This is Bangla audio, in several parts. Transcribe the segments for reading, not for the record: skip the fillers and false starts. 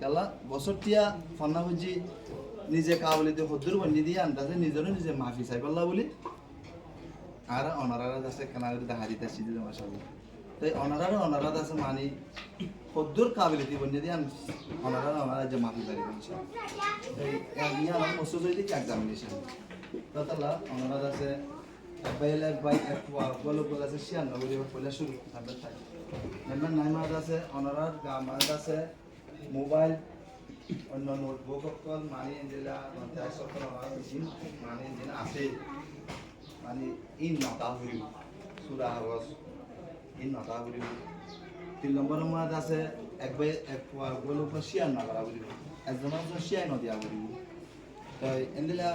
এলা বছরটিয়া ফান্না বুঝি নিজে কাবলিতে হদ্দুর বন্যি দিয়ে আন্দাজে নিজেরও নিজে মাফি চাই পারলা বলি আর অনারারা আছে কেনারে দেখা দিতেছি দিলে মাসাল্লাহ তাই অনারারা আছে মানি হদ্দুর কাবিলিতি বন্যি দিয়ে অনারা যে মাফি পারি এই ইয়া আমার মসুদ হইলে এক্সামিনেশন তাহলে অনারা আছে বাইক বলো আছে 96 বলে পয়লা শুরু আমরা থাকি নাম্বার 9 মাস আছে অনারার গামার আছে মোবাইল অন্য নোটবুক কল মানি জেলা নতাই সরকার মেশিন মানি জেলা আছে মানি ইন নতা হইল সুরা হাওস ইন নতা হইল 3 নম্বর মাস আছে এক বাই এক বলো শিয়ার না করা হইল একজনের শিয়ার নদিয়া হইল তো এন্দিলা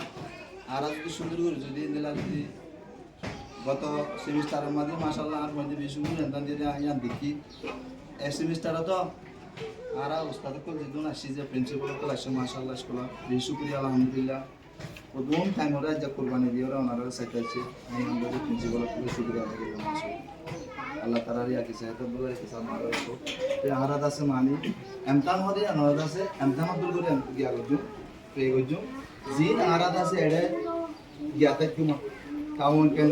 আর যদি সুন্দর করে যদি এন্দিলা যদি গত সেমিস্টারের মধ্যে মাশাআল্লাহ আর মধ্যে বেশি সুন্দর এন্দান দিয়ে আইয়ান দেখি এই সেমিস্টারে তো আর উস্তাদ কল দিদুন আসি যে প্রিন্সিপাল কল আসে মাশাআল্লাহ স্কুল বেশি শুকরিয়া আলহামদুলিল্লাহ প্রথম টাইম ওরা যা কুরবানি দিয়ে ওরা ওনারা সাইকেলছে আমি আমাদের প্রিন্সিপাল কল শুকরিয়া আদায় করলাম মাশাআল্লাহ আল্লাহ তাআলা রিয়া কি সাহেব বলে কি সাহেব মারা তো এই আরাদ আছে মানি এমতান হদে আনাদ আছে এমতান আব্দুল করে গিয়া গজু পে গজু জিন আরাদ আছে এড়ে গিয়াতে কি কামন কেন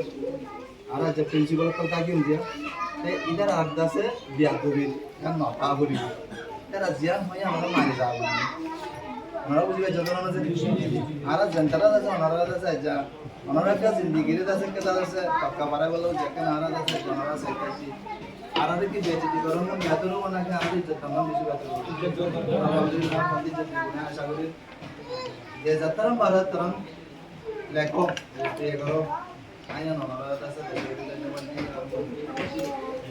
আর যে প্রিন্সিপাল কল তাকি দিয়া তে ইদার আরাদ আছে বিয়া কবির কান নটা হরি তারা জিয়ান হই আমরা মারি যাব আমরা বুঝিবে যতন আছে আর জনতারা আছে ওনারা আছে যা ওনারা কা জিন্দেগিরে আছে কেদা আছে পাক্কা মারা বলো যেখানে আরাদ আছে ওনারা সাইকাছি আর কি বেজতি করম গাতরো ওনাকে আমি তো तमाम বেশি গাতরো আলহামদুলিল্লাহ মন্দির যে না আশা করি যে যাত্রাম ভারত তরম লেখো এই করো আইনা ওনারা আছে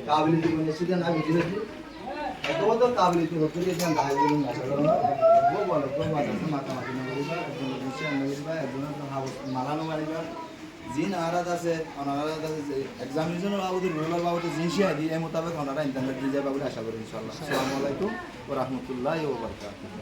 কাবিলিতি বনে সিধা না বুঝিলে এত কাবিলিতি হতে যে ধ্যান দাই বলুন আশা করো वो बोलो तो बात है माता माती ना बोलूँगा एकदम दूसरे अंदर भी एकदम तो हाँ मालानो मारेगा जिन आराधा से अनाराधा से एग्जामिनेशन और बाबू तो रोलर बाबू तो जिन शिया दी ये मुताबिक अनारा इंटरनेट दीजिए बाबू आशा करूँ इंशाल्लाह अस्सलाम वालेकुम व रहमतुल्लाहि व बरकातुहू।